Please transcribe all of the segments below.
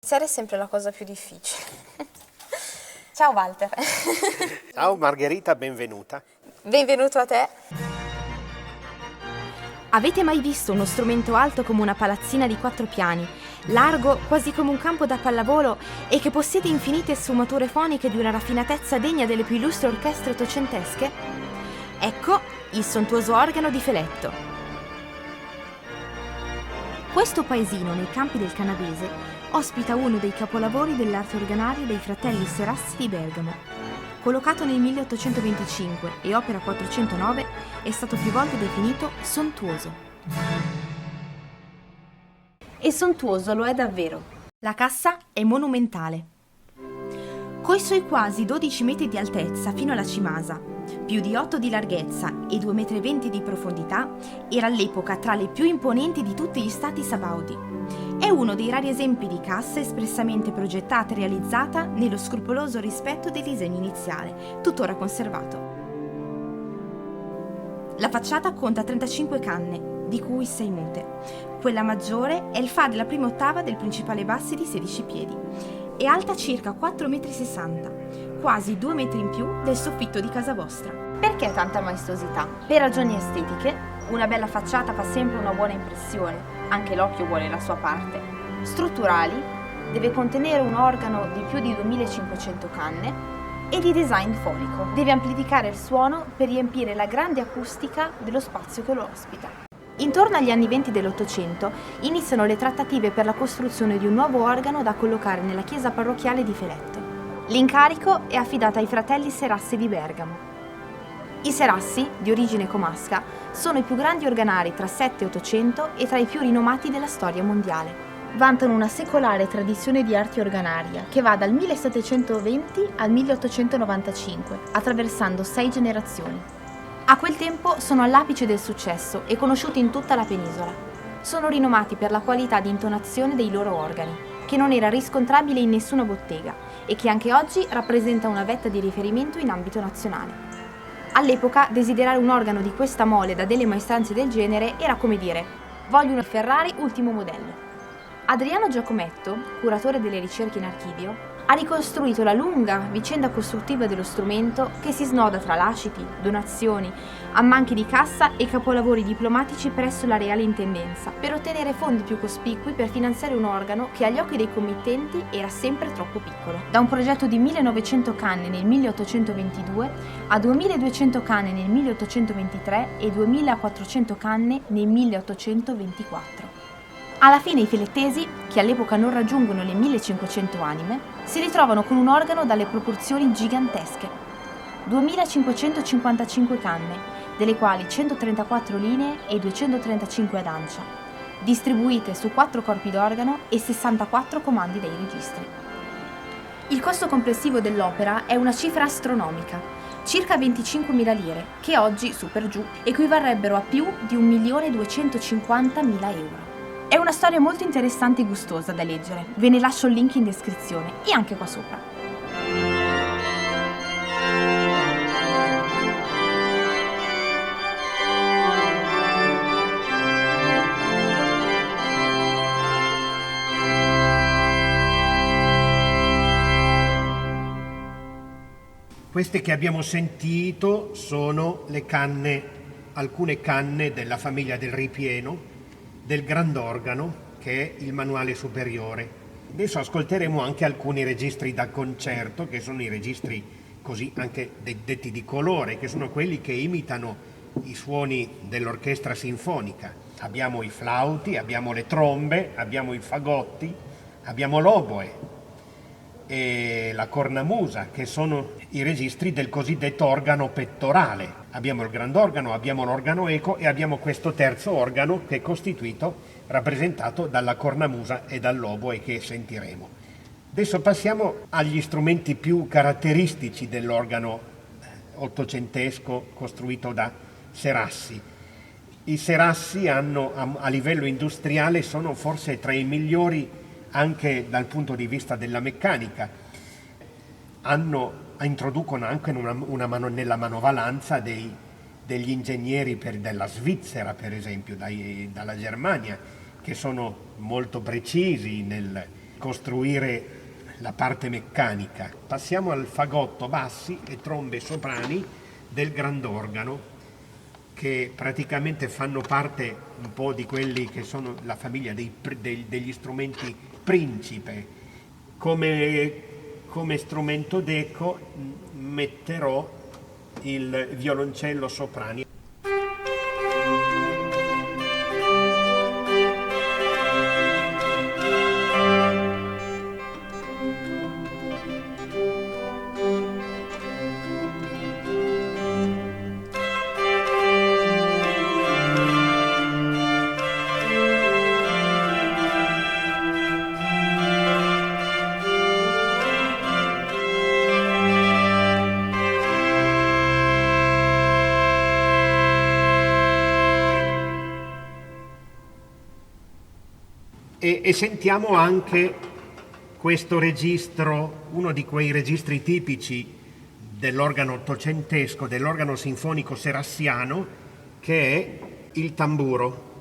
Iniziare è sempre la cosa più difficile. Ciao Walter. Ciao Margherita, benvenuta. Benvenuto a te. Avete mai visto uno strumento alto come una palazzina di 4 piani, largo quasi come un campo da pallavolo e che possiede infinite sfumature foniche di una raffinatezza degna delle più illustri orchestre ottocentesche? Ecco il sontuoso organo di Feletto. Questo paesino nei campi del Canavese ospita uno dei capolavori dell'arte organaria dei fratelli Serassi di Bergamo. Collocato nel 1825 e opera 409, è stato più volte definito sontuoso. E sontuoso lo è davvero. La cassa è monumentale. Coi suoi quasi 12 metri di altezza fino alla cimasa, più di 8 di larghezza e 2,20 metri di profondità, era all'epoca tra le più imponenti di tutti gli stati sabaudi. È uno dei rari esempi di cassa espressamente progettata e realizzata nello scrupoloso rispetto del disegno iniziale, tuttora conservato. La facciata conta 35 canne, di cui 6 mute. Quella maggiore è il fa della prima ottava del principale bassi di 16 piedi. È alta circa 4,60 m, quasi 2 metri in più del soffitto di casa vostra. Perché tanta maestosità? Per ragioni estetiche, una bella facciata fa sempre una buona impressione, anche l'occhio vuole la sua parte. Strutturali, deve contenere un organo di più di 2500 canne e di design fonico. Deve amplificare il suono per riempire la grande acustica dello spazio che lo ospita. Intorno agli anni 20 dell'Ottocento iniziano le trattative per la costruzione di un nuovo organo da collocare nella chiesa parrocchiale di Feletto. L'incarico è affidato ai fratelli Serassi di Bergamo. I Serassi, di origine comasca, sono i più grandi organari tra 7 e 800 e tra i più rinomati della storia mondiale. Vantano una secolare tradizione di arte organaria che va dal 1720 al 1895, attraversando 6 generazioni. A quel tempo sono all'apice del successo e conosciuti in tutta la penisola. Sono rinomati per la qualità di intonazione dei loro organi, che non era riscontrabile in nessuna bottega e che anche oggi rappresenta una vetta di riferimento in ambito nazionale. All'epoca desiderare un organo di questa mole da delle maestranze del genere era come dire: voglio una Ferrari ultimo modello. Adriano Giacometto, curatore delle ricerche in archivio, ha ricostruito la lunga vicenda costruttiva dello strumento che si snoda tra lasciti, donazioni, ammanchi di cassa e capolavori diplomatici presso la Reale Intendenza per ottenere fondi più cospicui per finanziare un organo che agli occhi dei committenti era sempre troppo piccolo. Da un progetto di 1900 canne nel 1822 a 2200 canne nel 1823 e 2400 canne nel 1824. Alla fine i felettesi, che all'epoca non raggiungono le 1500 anime, si ritrovano con un organo dalle proporzioni gigantesche. 2555 canne, delle quali 134 linee e 235 ad ancia, distribuite su 4 corpi d'organo e 64 comandi dei registri. Il costo complessivo dell'opera è una cifra astronomica, circa 25.000 lire, che oggi, su per giù, equivarrebbero a più di 1.250.000 euro. È una storia molto interessante e gustosa da leggere, ve ne lascio il link in descrizione e anche qua sopra. Queste che abbiamo sentito sono le canne, alcune canne della famiglia del ripieno, del grandorgano, che è il manuale superiore. Adesso ascolteremo anche alcuni registri da concerto, che sono i registri così anche detti di colore, che sono quelli che imitano i suoni dell'orchestra sinfonica. Abbiamo i flauti, abbiamo le trombe, abbiamo i fagotti, abbiamo l'oboe e la cornamusa, che sono i registri del cosiddetto organo pettorale. Abbiamo il grandorgano, abbiamo l'organo eco e abbiamo questo terzo organo che è costituito, rappresentato dalla cornamusa e dall'oboe che sentiremo. Adesso passiamo agli strumenti più caratteristici dell'organo ottocentesco costruito da Serassi. I Serassi hanno, a livello industriale, sono forse tra i migliori anche dal punto di vista della meccanica. Introducono anche nella manovalanza degli ingegneri della Svizzera, per esempio, dalla Germania, che sono molto precisi costruire la parte meccanica. Passiamo al fagotto bassi e trombe soprani del grandorgano, che praticamente fanno parte un po' di quelli che sono la famiglia degli strumenti principe. Come strumento d'eco metterò il violoncello soprani. E sentiamo anche questo registro, uno di quei registri tipici dell'organo ottocentesco, dell'organo sinfonico serassiano, che è il tamburo.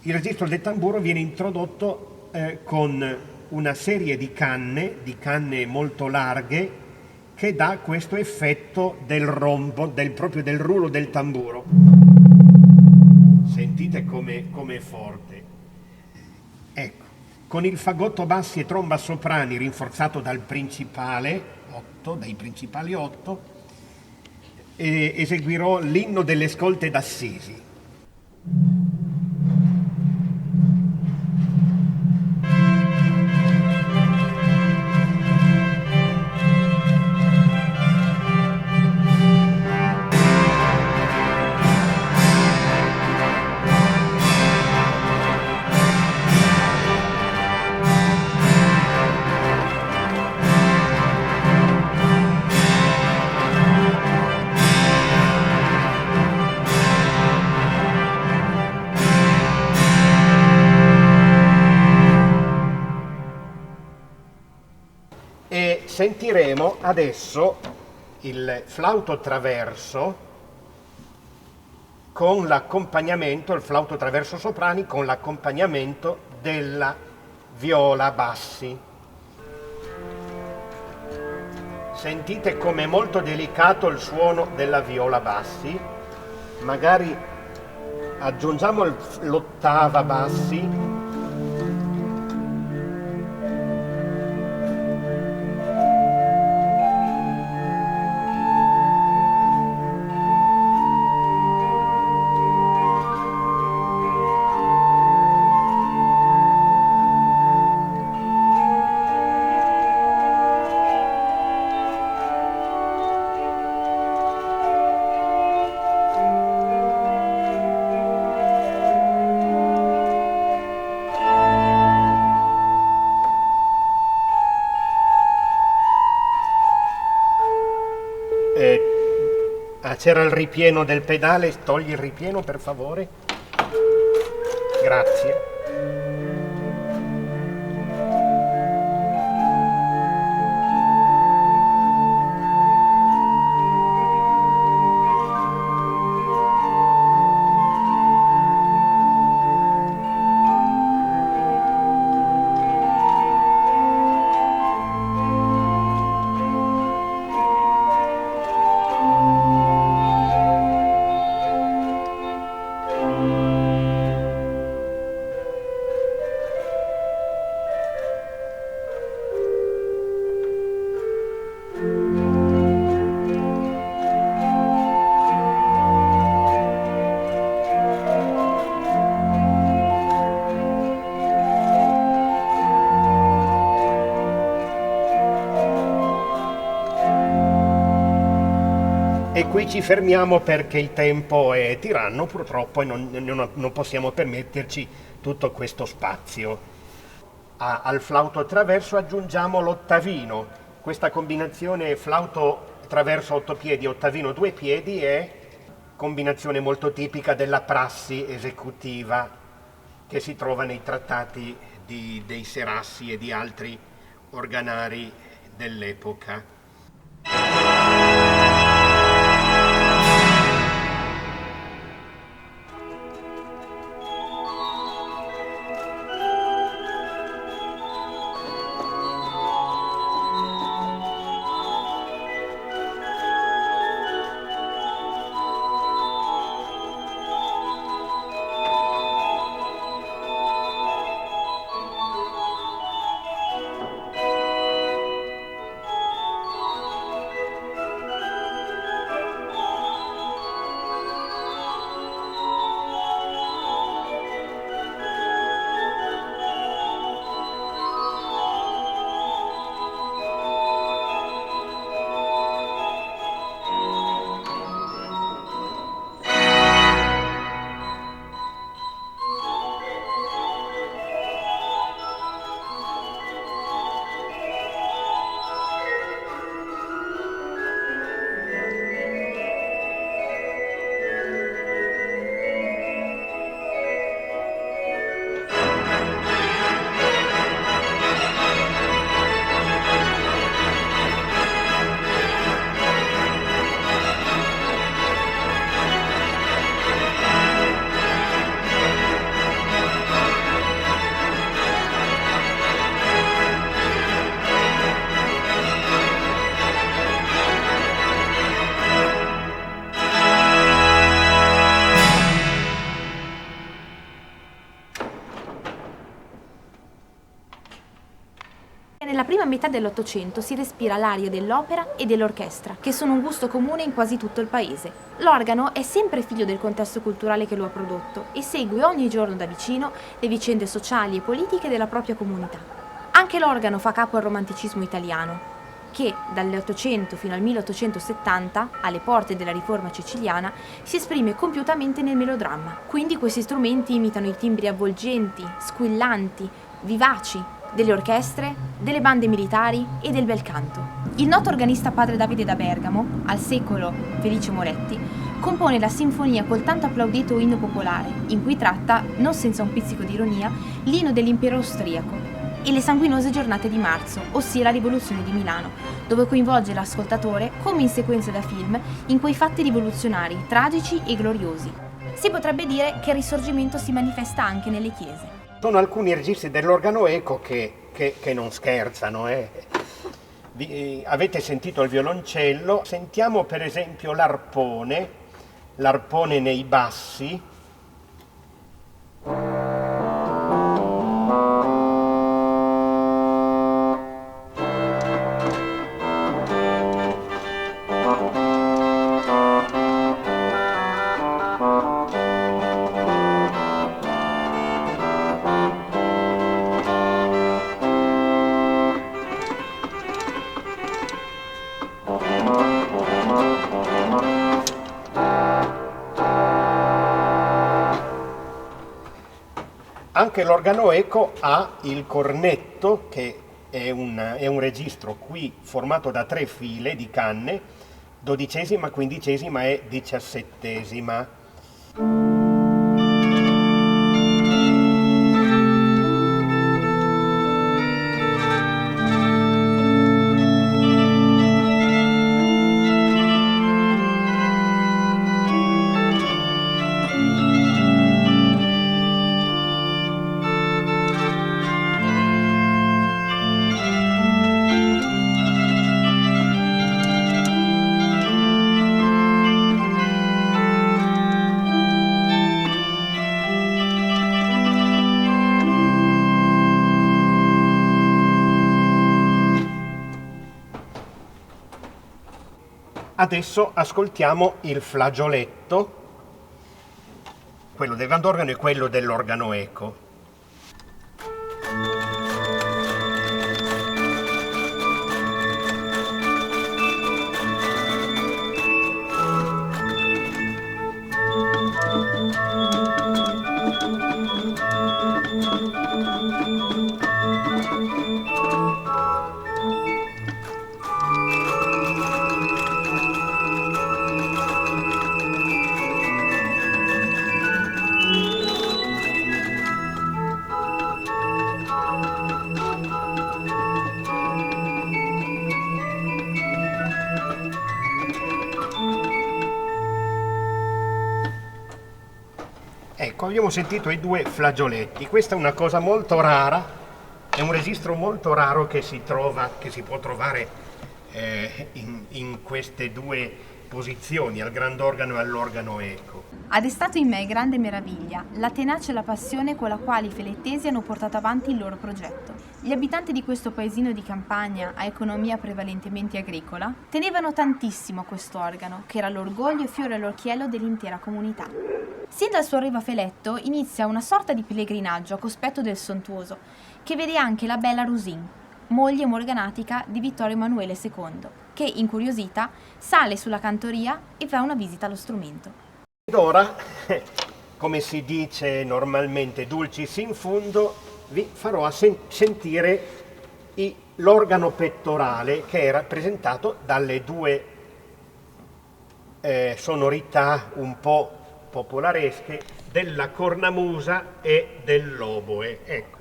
Il registro del tamburo viene introdotto con una serie di canne molto larghe, che dà questo effetto del rombo, proprio del rullo del tamburo. Sentite come è forte. Ecco, con il fagotto bassi e tromba soprani rinforzato dai principali 8, eseguirò l'inno delle scolte d'Assisi. E sentiremo adesso il flauto traverso con l'accompagnamento, il flauto traverso soprani con l'accompagnamento della viola bassi. Sentite com'è molto delicato il suono della viola bassi. Magari aggiungiamo l'ottava bassi. C'era il ripieno del pedale, togli il ripieno per favore. Grazie. E qui ci fermiamo perché il tempo è tiranno purtroppo e non possiamo permetterci tutto questo spazio. Al flauto traverso aggiungiamo l'ottavino. Questa combinazione flauto traverso 8 piedi, ottavino 2 piedi è combinazione molto tipica della prassi esecutiva che si trova nei trattati dei Serassi e di altri organari dell'epoca. Nella prima metà dell'Ottocento si respira l'aria dell'opera e dell'orchestra, che sono un gusto comune in quasi tutto il paese. L'organo è sempre figlio del contesto culturale che lo ha prodotto e segue ogni giorno da vicino le vicende sociali e politiche della propria comunità. Anche l'organo fa capo al romanticismo italiano, che dall'800 fino al 1870, alle porte della riforma siciliana, si esprime compiutamente nel melodramma. Quindi questi strumenti imitano i timbri avvolgenti, squillanti, vivaci delle orchestre, delle bande militari e del bel canto. Il noto organista padre Davide da Bergamo, al secolo Felice Moretti, compone la sinfonia col tanto applaudito inno popolare, in cui tratta, non senza un pizzico di ironia, l'inno dell'impero austriaco e le sanguinose giornate di marzo, ossia la rivoluzione di Milano, dove coinvolge l'ascoltatore, come in sequenze da film, in quei fatti rivoluzionari, tragici e gloriosi. Si potrebbe dire che il risorgimento si manifesta anche nelle chiese. Sono alcuni registi dell'organo eco che non scherzano. Avete sentito il violoncello, sentiamo per esempio l'arpone nei bassi. Anche l'organo eco ha il cornetto, che è un registro qui formato da 3 file di canne, 12ª, 15ª e 17ª. Adesso ascoltiamo il flagioletto, quello del grandorgano e quello dell'organo eco. Ecco, abbiamo sentito i 2 flagioletti. Questa è una cosa molto rara, è un registro molto raro che si può trovare in queste 2 posizioni, al grandorgano e all'organo eco. Ha destato in me grande meraviglia la tenacia e la passione con la quale i felettesi hanno portato avanti il loro progetto. Gli abitanti di questo paesino di campagna a economia prevalentemente agricola tenevano tantissimo a quest'organo, che era l'orgoglio e fiore all'occhiello dell'intera comunità. Sin dal suo arrivo a Feletto inizia una sorta di pellegrinaggio a cospetto del sontuoso, che vede anche la bella Rusin, moglie morganatica di Vittorio Emanuele II, che, incuriosita, sale sulla cantoria e fa una visita allo strumento. Ed ora, come si dice normalmente dulcis in fundo, vi farò sentire l'organo pettorale, che è rappresentato dalle 2 sonorità un po' popolaresche della cornamusa e dell'oboe. Ecco.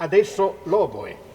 Adesso l'oboe.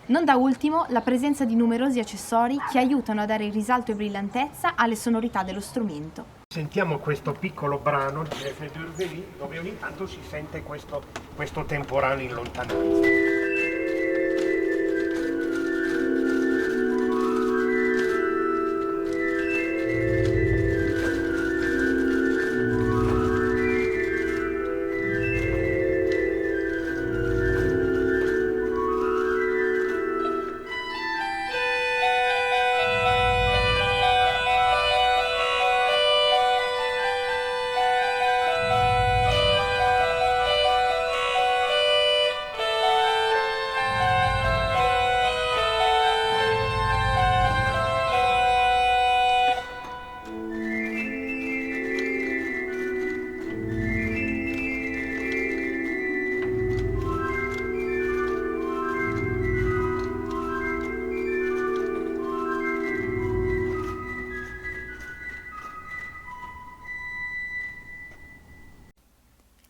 Non da ultimo la presenza di numerosi accessori che aiutano a dare risalto e brillantezza alle sonorità dello strumento. Sentiamo questo piccolo brano di F. d'Urvely dove ogni tanto si sente questo temporale in lontananza.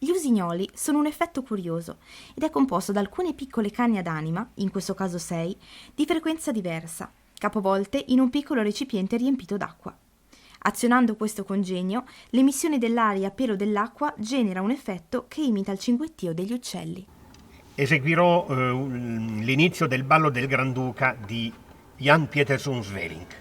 Gli usignoli sono un effetto curioso ed è composto da alcune piccole canne ad anima, in questo caso 6, di frequenza diversa, capovolte in un piccolo recipiente riempito d'acqua. Azionando questo congegno, l'emissione dell'aria a pelo dell'acqua genera un effetto che imita il cinguettio degli uccelli. Eseguirò l'inizio del ballo del Granduca di Jan Pieterszoon Sweelinck.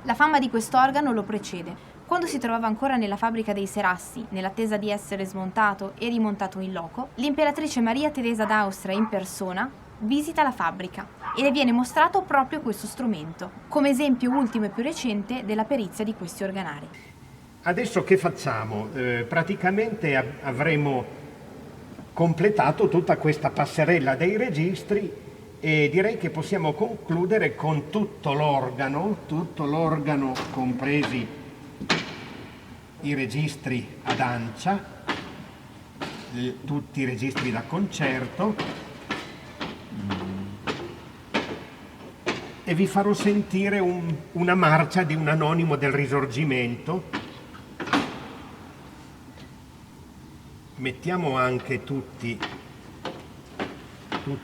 La fama di quest'organo lo precede. Quando si trovava ancora nella fabbrica dei Serassi, nell'attesa di essere smontato e rimontato in loco, l'imperatrice Maria Teresa d'Austria in persona visita la fabbrica e le viene mostrato proprio questo strumento, come esempio ultimo e più recente della perizia di questi organari. Adesso che facciamo? Praticamente avremo completato tutta questa passerella dei registri e direi che possiamo concludere con tutto l'organo, compresi i registri ad ancia, tutti i registri da concerto, e vi farò sentire una marcia di un anonimo del Risorgimento. Mettiamo anche tutti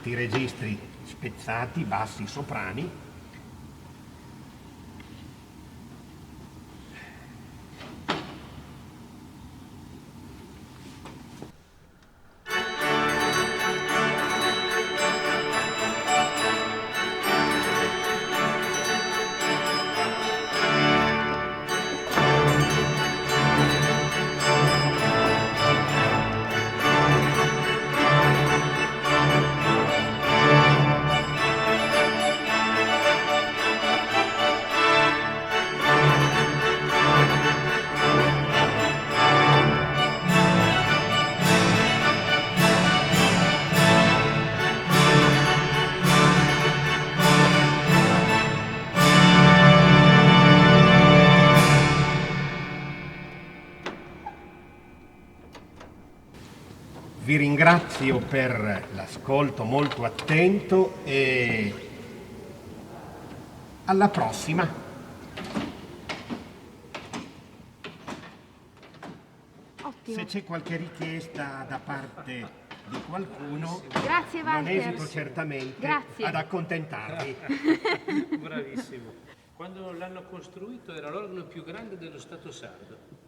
i registri spezzati, bassi, soprani. Vi ringrazio per l'ascolto molto attento e alla prossima. Ottimo. Se c'è qualche richiesta da parte di qualcuno, Grazie, non Walter. esito certamente Grazie. ad accontentarvi. Bravissimo. Quando l'hanno costruito era l'organo più grande dello Stato sardo.